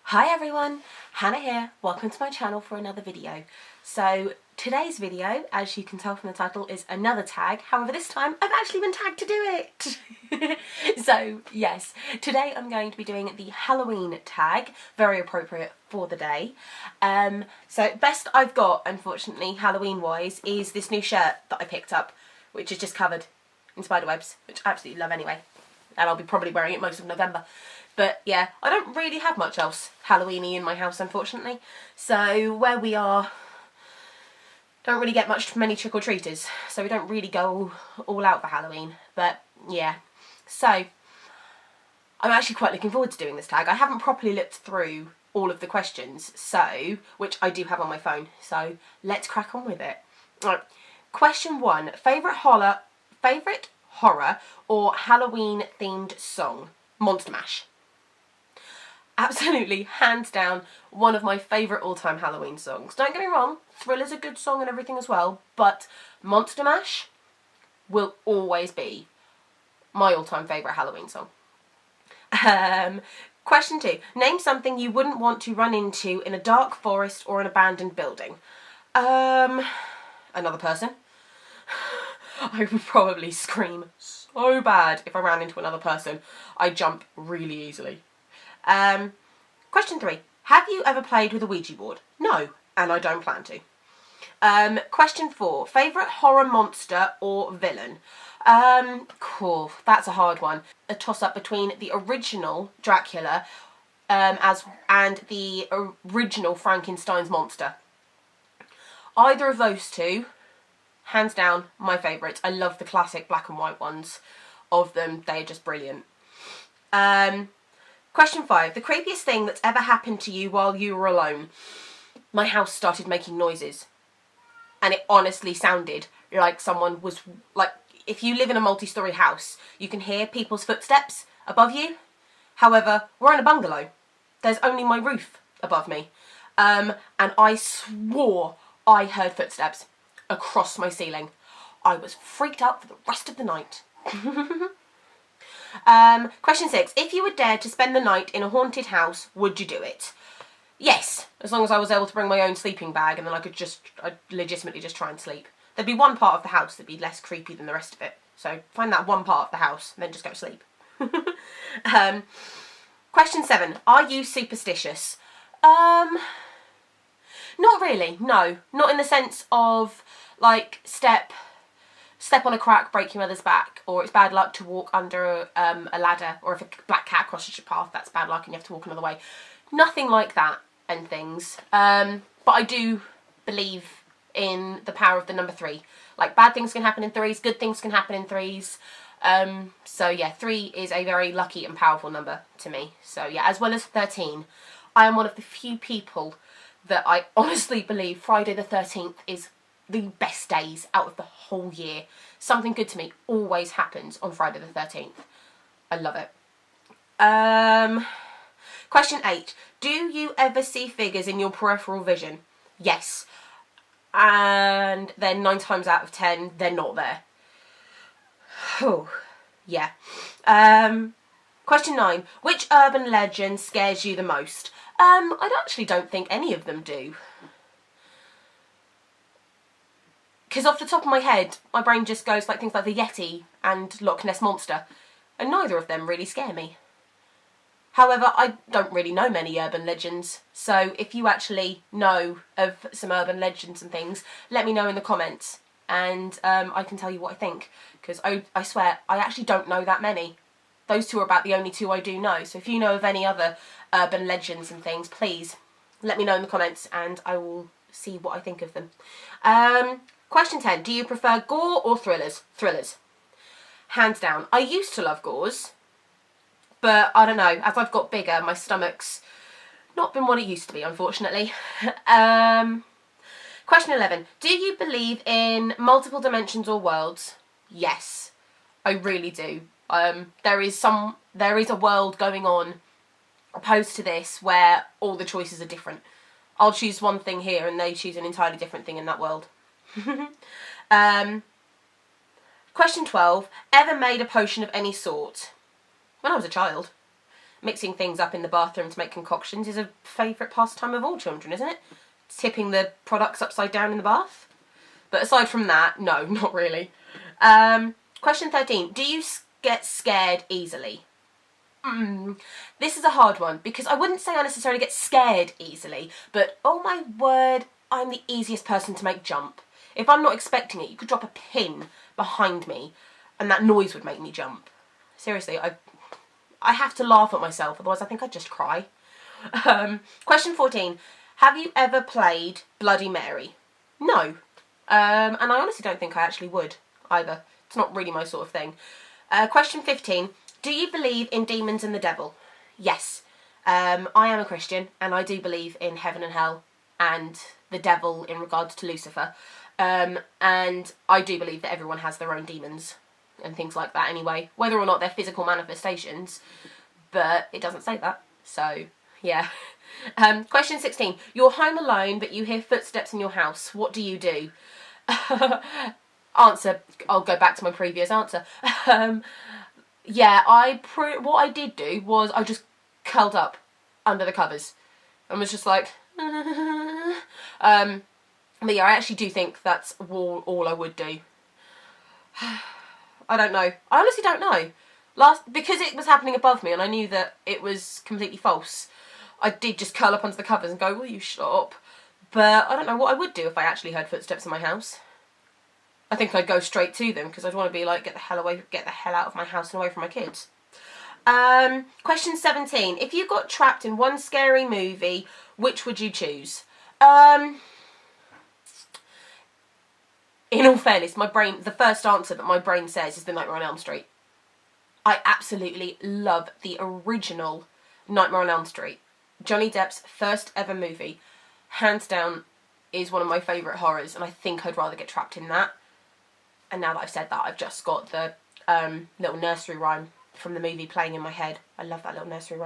Hi everyone, Hannah here. Welcome to my channel for another video. So today's video, as you can tell from the title, is another tag. However, this time I've actually been tagged to do it. So yes, today I'm going to be doing the Halloween tag, very appropriate for the day. So best I've got, unfortunately, Halloween wise, is this new shirt that I picked up, which is just covered in spiderwebs, which I absolutely love anyway. And I'll be probably wearing it most of November. But yeah, I don't really have much else Halloween-y in my house, unfortunately. So where we are, don't really get many trick-or-treaters. So we don't really go all out for Halloween. But yeah, so I'm actually quite looking forward to doing this tag. I haven't properly looked through all of the questions, which I do have on my phone. So let's crack on with it. All right. Question 1, favourite horror or Halloween-themed song? Monster Mash. Absolutely, hands down, one of my favourite all-time Halloween songs. Don't get me wrong, Thriller's a good song and everything as well, but Monster Mash will always be my all-time favourite Halloween song. Question 2. Name something you wouldn't want to run into in a dark forest or an abandoned building. Another person. I would probably scream so bad if I ran into another person. I jump really easily. Question 3. Have you ever played with a Ouija board? No, and I don't plan to. Question 4. Favourite horror monster or villain? Cool, that's a hard one. A toss-up between the original Dracula and the original Frankenstein's monster. Either of those two, hands down, my favourites. I love the classic black and white ones of them. They are just brilliant. Question 5. The creepiest thing that's ever happened to you while you were alone? My house started making noises. And it honestly sounded like someone was, like, if you live in a multi-storey house, you can hear people's footsteps above you. However, we're in a bungalow. There's only my roof above me. And I swore I heard footsteps across my ceiling. I was freaked out for the rest of the night. Question 6. If you were dared to spend the night in a haunted house, would you do it? Yes, as long as I was able to bring my own sleeping bag and then I'd legitimately just try and sleep. There'd be one part of the house that'd be less creepy than the rest of it. So find that one part of the house and then just go to sleep. Question 7. Are you superstitious? Not really, no. Not in the sense of, like, step on a crack, break your mother's back, or it's bad luck to walk under a ladder, or if a black cat crosses your path, that's bad luck and you have to walk another way. Nothing like that and things. But I do believe in the power of the number 3. Like, bad things can happen in 3s, good things can happen in 3s. So yeah, 3 is a very lucky and powerful number to me. So yeah, as well as 13. I am one of the few people that I honestly believe Friday the 13th is the best days out of the whole year. Something good to me always happens on Friday the 13th. I love it. Question 8. Do you ever see figures in your peripheral vision? Yes. And then 9 times out of 10, they're not there. Oh, yeah. Question 9. Which urban legend scares you the most? I actually don't think any of them do. Because off the top of my head, my brain just goes like things like the Yeti and Loch Ness Monster. And neither of them really scare me. However, I don't really know many urban legends. So if you actually know of some urban legends and things, let me know in the comments. And I can tell you what I think. Because I swear, I actually don't know that many. Those two are about the only two I do know. So if you know of any other urban legends and things, please let me know in the comments and I will see what I think of them. Question 10. Do you prefer gore or thrillers? Thrillers. Hands down. I used to love gores, but I don't know. As I've got bigger, my stomach's not been what it used to be, unfortunately. Question 11. Do you believe in multiple dimensions or worlds? Yes, I really do. There is a world going on opposed to this where all the choices are different. I'll choose one thing here and they choose an entirely different thing in that world. Question 12. Ever made a potion of any sort? When I was a child. mixing things up in the bathroom to make concoctions is a favourite pastime of all children, isn't it? Tipping the products upside down in the bath. But aside from that, no, not really. Question 13. Do you get scared easily? This is a hard one, because I wouldn't say I necessarily get scared easily, but oh my word, I'm the easiest person to make jump. If I'm not expecting it, you could drop a pin behind me and that noise would make me jump. Seriously, I have to laugh at myself, otherwise I think I'd just cry. Question 14. Have you ever played Bloody Mary? No. And I honestly don't think I actually would either. It's not really my sort of thing. Question 15. Do you believe in demons and the devil? Yes. I am a Christian and I do believe in heaven and hell and the devil in regards to Lucifer. And I do believe that everyone has their own demons and things like that anyway, whether or not they're physical manifestations, but it doesn't say that, so yeah. Question 16. You're home alone but you hear footsteps in your house. What do you do? Answer. I'll go back to my previous answer. Yeah, what I did do was I just curled up under the covers and was just like but yeah, I actually do think that's all I would do. I don't know. I honestly don't know. Because it was happening above me and I knew that it was completely false, I did just curl up under the covers and go, will you shut up? But I don't know what I would do if I actually heard footsteps in my house. I think I'd go straight to them because I'd want to be like, get the hell out of my house and away from my kids. Question 17. If you got trapped in one scary movie, which would you choose? In all fairness, the first answer that my brain says is The Nightmare on Elm Street. I absolutely love the original Nightmare on Elm Street. Johnny Depp's first ever movie, hands down, is one of my favourite horrors, and I think I'd rather get trapped in that. And now that I've said that, I've just got the little nursery rhyme from the movie playing in my head. I love that little nursery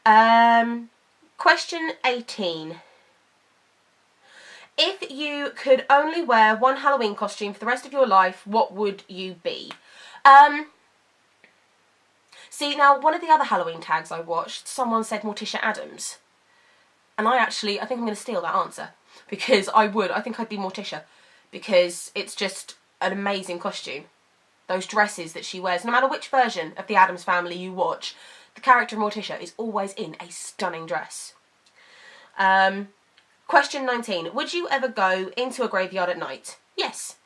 rhyme. Question 18. If you could only wear one Halloween costume for the rest of your life, what would you be? See, now, one of the other Halloween tags I watched, someone said Morticia Addams. And I think I'm going to steal that answer. Because I think I'd be Morticia. Because it's just an amazing costume. Those dresses that she wears, no matter which version of the Addams Family you watch, the character Morticia is always in a stunning dress. Question 19. Would you ever go into a graveyard at night? Yes.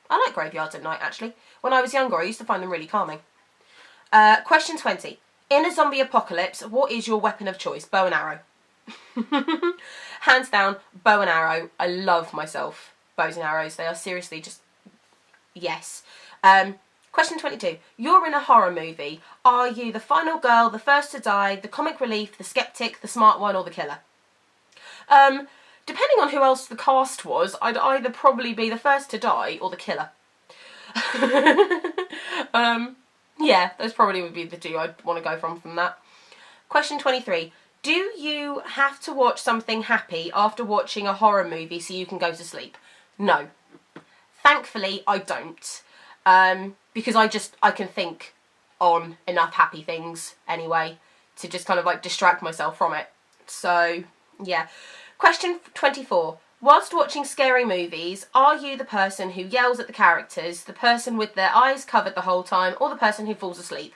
I like graveyards at night, actually. When I was younger, I used to find them really calming. Question 20. In a zombie apocalypse, what is your weapon of choice? Bow and arrow. Hands down, bow and arrow. I love myself bows and arrows. They are seriously just... yes. Question 22. You're in a horror movie. Are you the final girl, the first to die, the comic relief, the skeptic, the smart one, or the killer? Depending on who else the cast was, I'd either probably be the first to die or the killer. Yeah, those probably would be the two I'd want to go from that. Question 23. Do you have to watch something happy after watching a horror movie so you can go to sleep? No. Thankfully, I don't. Because I can think on enough happy things anyway to just kind of like distract myself from it. So, yeah. Question 24. Whilst watching scary movies, are you the person who yells at the characters, the person with their eyes covered the whole time, or the person who falls asleep?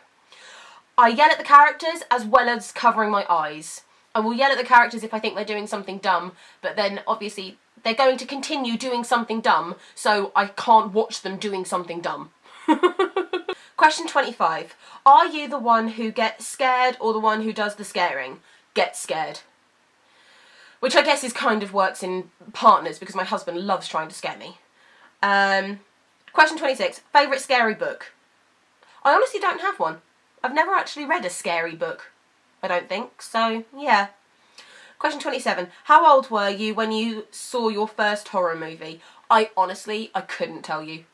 I yell at the characters as well as covering my eyes. I will yell at the characters if I think they're doing something dumb, but then obviously they're going to continue doing something dumb, so I can't watch them doing something dumb. Question 25. Are you the one who gets scared or the one who does the scaring? Get scared. Which I guess is kind of works in partners because my husband loves trying to scare me. Question 26. Favourite scary book? I honestly don't have one. I've never actually read a scary book, I don't think, so yeah. Question 27. How old were you when you saw your first horror movie? I couldn't tell you.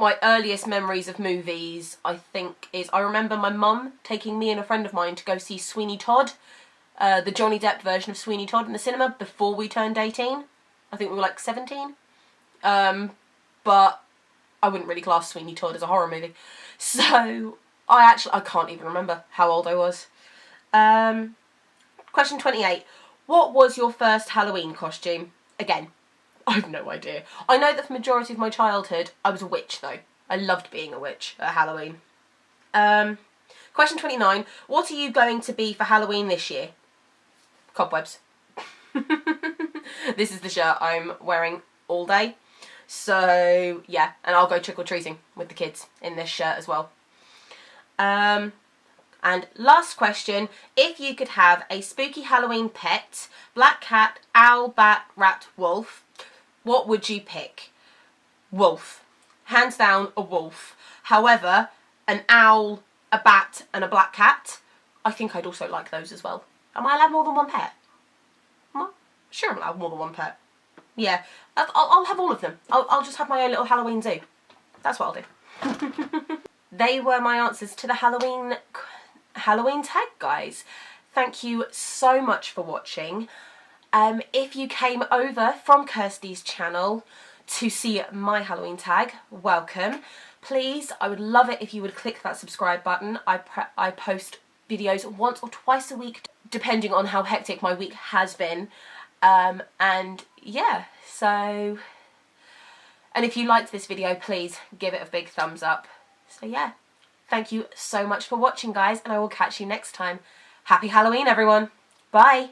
My earliest memories of movies, I think, is I remember my mum taking me and a friend of mine to go see Sweeney Todd, the Johnny Depp version of Sweeney Todd in the cinema before we turned 18. I think we were like 17. But I wouldn't really class Sweeney Todd as a horror movie. So I can't even remember how old I was. Question 28. What was your first Halloween costume? Again, I have no idea. I know that for the majority of my childhood, I was a witch though. I loved being a witch at Halloween. Question 29. What are you going to be for Halloween this year? Cobwebs. This is the shirt I'm wearing all day. So, yeah, and I'll go trick-or-treating with the kids in this shirt as well. And last question. If you could have a spooky Halloween pet, black cat, owl, bat, rat, wolf, what would you pick? Wolf. Hands down, a wolf. However, an owl, a bat, and a black cat, I think I'd also like those as well. Am I allowed more than one pet? Sure, I'm allowed more than one pet. Yeah, I'll have all of them. I'll just have my own little Halloween zoo. That's what I'll do. They were my answers to the Halloween tag, guys. Thank you so much for watching. If you came over from Kirsty's channel to see my Halloween tag, welcome. Please, I would love it if you would click that subscribe button. I post videos once or twice a week, depending on how hectic my week has been. And yeah, so, and if you liked this video, please give it a big thumbs up. So yeah, thank you so much for watching, guys, and I will catch you next time. Happy Halloween, everyone. Bye.